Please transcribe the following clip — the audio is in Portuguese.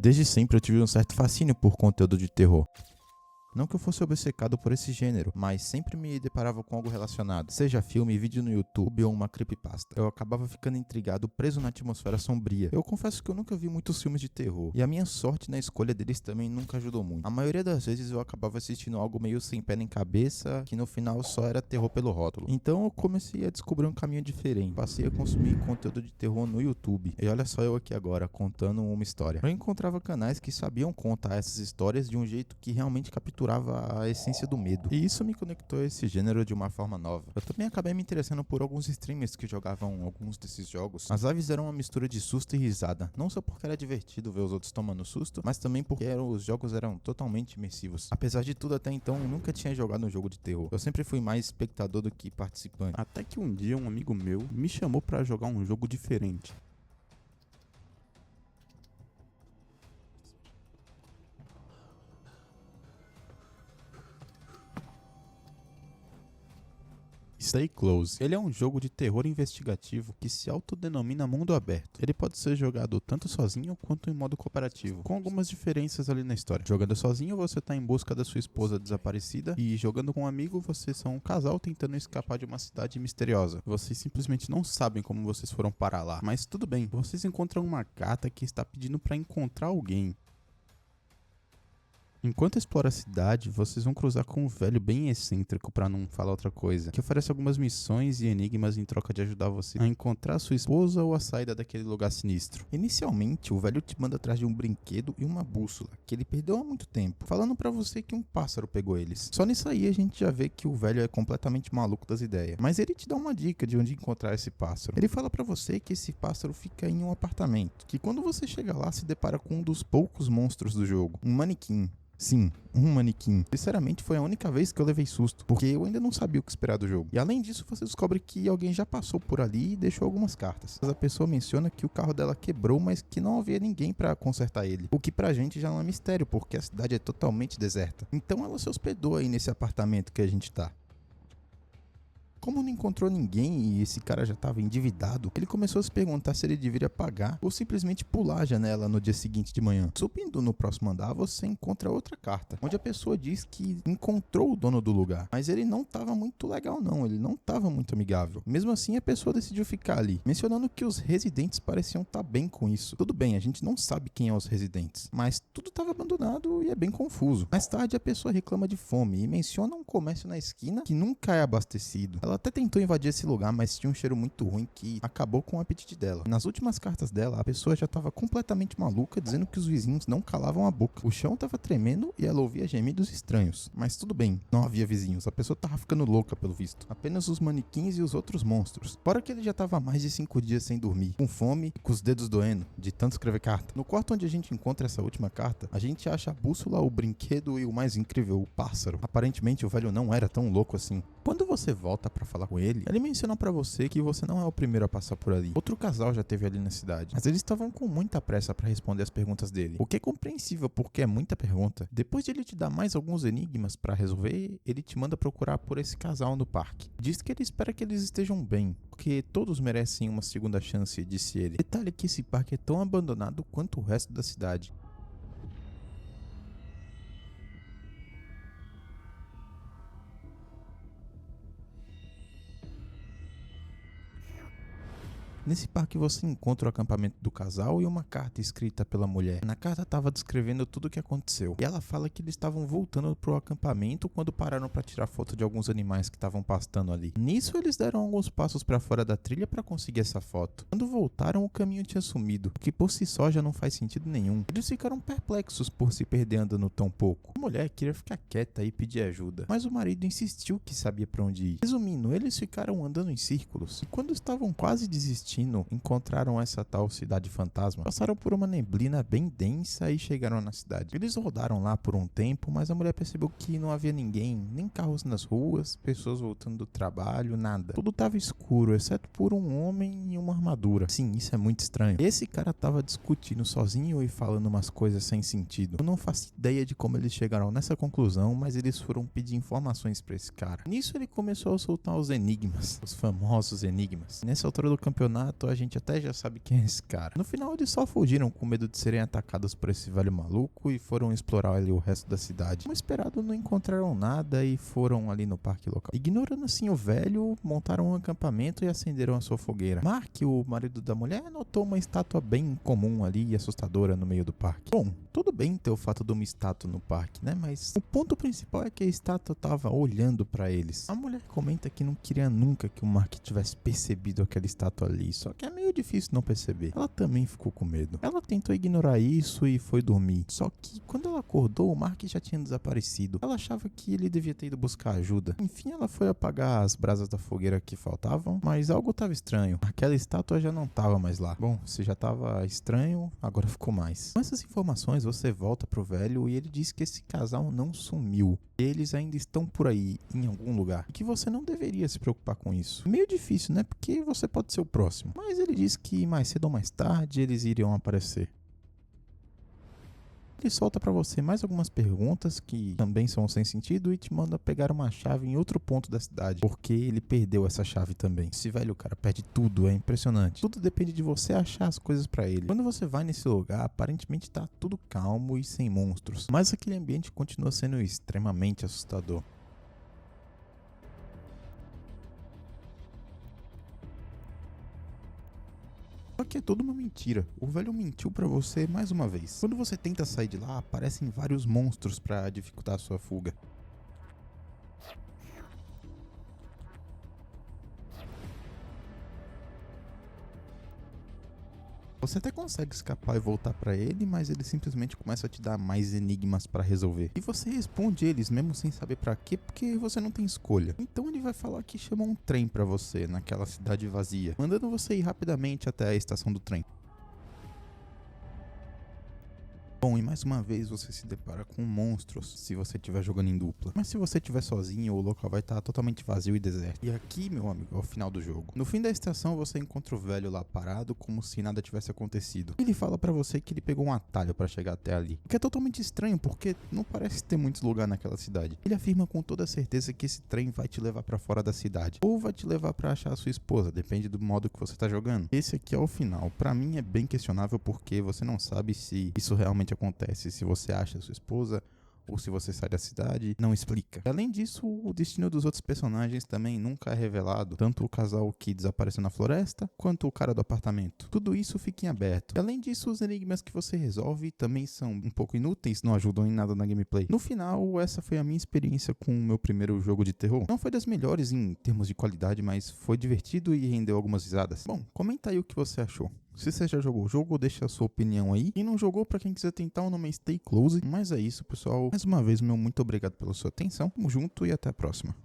Desde sempre eu tive um certo fascínio por conteúdo de terror. Não que eu fosse obcecado por esse gênero, mas sempre me deparava com algo relacionado, seja filme, vídeo no YouTube ou uma creepypasta. Eu acabava ficando intrigado, preso na atmosfera sombria. Eu confesso que eu nunca vi muitos filmes de terror, e a minha sorte na escolha deles também nunca ajudou muito. A maioria das vezes eu acabava assistindo algo meio sem pé nem cabeça, que no final só era terror pelo rótulo. Então eu comecei a descobrir um caminho diferente. Passei a consumir conteúdo de terror no YouTube. E olha só eu aqui agora, contando uma história. Eu encontrava canais que sabiam contar essas histórias de um jeito que realmente capturava a essência do medo. E isso me conectou a esse gênero de uma forma nova. Eu também acabei me interessando por alguns streamers que jogavam alguns desses jogos. As lives eram uma mistura de susto e risada. Não só porque era divertido ver os outros tomando susto, mas também porque os jogos eram totalmente imersivos. Apesar de tudo, até então, eu nunca tinha jogado um jogo de terror. Eu sempre fui mais espectador do que participante. Até que um dia um amigo meu me chamou pra jogar um jogo diferente. Stay Close. Ele é um jogo de terror investigativo que se autodenomina mundo aberto. Ele pode ser jogado tanto sozinho quanto em modo cooperativo, com algumas diferenças ali na história. Jogando sozinho, você tá em busca da sua esposa desaparecida, e jogando com um amigo, vocês são um casal tentando escapar de uma cidade misteriosa. Vocês simplesmente não sabem como vocês foram parar lá, mas tudo bem, vocês encontram uma gata que está pedindo para encontrar alguém. Enquanto explora a cidade, vocês vão cruzar com um velho bem excêntrico, pra não falar outra coisa, que oferece algumas missões e enigmas em troca de ajudar você a encontrar sua esposa ou a saída daquele lugar sinistro. Inicialmente, o velho te manda atrás de um brinquedo e uma bússola, que ele perdeu há muito tempo, falando pra você que um pássaro pegou eles. Só nisso aí a gente já vê que o velho é completamente maluco das ideias, mas ele te dá uma dica de onde encontrar esse pássaro. Ele fala pra você que esse pássaro fica em um apartamento, que quando você chega lá se depara com um dos poucos monstros do jogo, um manequim. Sim, um manequim. Sinceramente, foi a única vez que eu levei susto, porque eu ainda não sabia o que esperar do jogo. E além disso, você descobre que alguém já passou por ali e deixou algumas cartas. A pessoa menciona que o carro dela quebrou, mas que não havia ninguém pra consertar ele. O que pra gente já não é mistério, porque a cidade é totalmente deserta. Então ela se hospedou aí nesse apartamento que a gente tá. Como não encontrou ninguém e esse cara já estava endividado, ele começou a se perguntar se ele deveria pagar ou simplesmente pular a janela no dia seguinte de manhã. Subindo no próximo andar, você encontra outra carta, onde a pessoa diz que encontrou o dono do lugar, mas ele não estava muito legal não, ele não estava muito amigável. Mesmo assim, a pessoa decidiu ficar ali, mencionando que os residentes pareciam estar bem com isso. Tudo bem, a gente não sabe quem é os residentes, mas tudo estava abandonado e é bem confuso. Mais tarde, a pessoa reclama de fome e menciona um comércio na esquina que nunca é abastecido. Ela até tentou invadir esse lugar, mas tinha um cheiro muito ruim que acabou com o apetite dela. Nas últimas cartas dela, a pessoa já estava completamente maluca, dizendo que os vizinhos não calavam a boca. O chão estava tremendo e ela ouvia gemidos estranhos. Mas tudo bem, não havia vizinhos, a pessoa estava ficando louca pelo visto. Apenas os manequins e os outros monstros. Fora que ele já estava há mais de 5 dias sem dormir, com fome e com os dedos doendo, de tanto escrever carta. No quarto onde a gente encontra essa última carta, a gente acha a bússola, o brinquedo e o mais incrível, o pássaro. Aparentemente o velho não era tão louco assim. Quando você volta pra falar com ele menciona pra você que você não é o primeiro a passar por ali. Outro casal já esteve ali na cidade, mas eles estavam com muita pressa pra responder as perguntas dele, o que é compreensível porque é muita pergunta. Depois de ele te dar mais alguns enigmas pra resolver, ele te manda procurar por esse casal no parque. Diz que ele espera que eles estejam bem, porque todos merecem uma segunda chance, disse ele. Detalhe que esse parque é tão abandonado quanto o resto da cidade. Nesse parque você encontra o acampamento do casal e uma carta escrita pela mulher. Na carta estava descrevendo tudo o que aconteceu. E ela fala que eles estavam voltando pro acampamento quando pararam para tirar foto de alguns animais que estavam pastando ali. Nisso eles deram alguns passos para fora da trilha para conseguir essa foto. Quando voltaram, o caminho tinha sumido, o que por si só já não faz sentido nenhum. Eles ficaram perplexos por se perder andando tão pouco. A mulher queria ficar quieta e pedir ajuda, mas o marido insistiu que sabia para onde ir. Resumindo, eles ficaram andando em círculos e quando estavam quase desistindo, encontraram essa tal cidade fantasma. Passaram por uma neblina bem densa e chegaram na cidade. Eles rodaram lá por um tempo, mas a mulher percebeu que não havia ninguém, nem carros nas ruas, pessoas voltando do trabalho, nada. Tudo estava escuro, exceto por um homem e uma armadura. Sim, isso é muito estranho. Esse cara tava discutindo sozinho e falando umas coisas sem sentido. Eu não faço ideia de como eles chegaram nessa conclusão, mas eles foram pedir informações pra esse cara. Nisso ele começou a soltar os enigmas, os famosos enigmas. Nessa altura do campeonato, estátua, a gente até já sabe quem é esse cara. No final, eles só fugiram com medo de serem atacados por esse velho maluco e foram explorar ali o resto da cidade. Como esperado, não encontraram nada e foram ali no parque local. Ignorando assim o velho, montaram um acampamento e acenderam a sua fogueira. Mark, o marido da mulher, notou uma estátua bem comum ali e assustadora no meio do parque. Bom, tudo bem ter o fato de uma estátua no parque, né? Mas o ponto principal é que a estátua tava olhando pra eles. A mulher comenta que não queria nunca que o Mark tivesse percebido aquela estátua ali, só que é meio difícil não perceber. Ela também ficou com medo. Ela tentou ignorar isso e foi dormir. Só que quando ela acordou, o Mark já tinha desaparecido. Ela achava que ele devia ter ido buscar ajuda. Enfim, ela foi apagar as brasas da fogueira que faltavam, mas algo tava estranho. Aquela estátua já não tava mais lá. Bom, se já tava estranho, agora ficou mais. Com essas informações, você volta pro velho e ele diz que esse casal não sumiu. Eles ainda estão por aí, em algum lugar. E que você não deveria se preocupar com isso. Meio difícil, né? Porque você pode ser o próximo. Mas ele diz que mais cedo ou mais tarde eles iriam aparecer. Ele solta pra você mais algumas perguntas que também são sem sentido e te manda pegar uma chave em outro ponto da cidade, porque ele perdeu essa chave também. Esse velho cara perde tudo, é impressionante. Tudo depende de você achar as coisas pra ele. Quando você vai nesse lugar, aparentemente tá tudo calmo e sem monstros, mas aquele ambiente continua sendo extremamente assustador. Só que é tudo uma mentira. O velho mentiu pra você mais uma vez. Quando você tenta sair de lá, aparecem vários monstros pra dificultar a sua fuga. Você até consegue escapar e voltar pra ele, mas ele simplesmente começa a te dar mais enigmas pra resolver. E você responde eles mesmo sem saber pra quê, porque você não tem escolha. Então ele vai falar que chamou um trem pra você naquela cidade vazia, mandando você ir rapidamente até a estação do trem. Bom, e mais uma vez você se depara com monstros se você estiver jogando em dupla. Mas se você estiver sozinho, o local vai estar totalmente vazio e deserto. E aqui, meu amigo, é o final do jogo. No fim da estação, você encontra o velho lá parado, como se nada tivesse acontecido. Ele fala pra você que ele pegou um atalho pra chegar até ali. O que é totalmente estranho, porque não parece ter muitos lugares naquela cidade. Ele afirma com toda certeza que esse trem vai te levar pra fora da cidade. Ou vai te levar pra achar a sua esposa, depende do modo que você tá jogando. Esse aqui é o final. Pra mim é bem questionável, porque você não sabe se isso realmente acontece, se você acha a sua esposa ou se você sai da cidade, não explica. Além disso, o destino dos outros personagens também nunca é revelado, tanto o casal que desapareceu na floresta, quanto o cara do apartamento. Tudo isso fica em aberto. Além disso, os enigmas que você resolve também são um pouco inúteis, não ajudam em nada na gameplay. No final, essa foi a minha experiência com o meu primeiro jogo de terror. Não foi das melhores em termos de qualidade, mas foi divertido e rendeu algumas risadas. Bom, comenta aí o que você achou. Se você já jogou o jogo, deixa a sua opinião aí. Quem não jogou, pra quem quiser tentar, o nome é Stay Close. Mas é isso, pessoal. Mais uma vez, meu muito obrigado pela sua atenção. Tamo junto e até a próxima.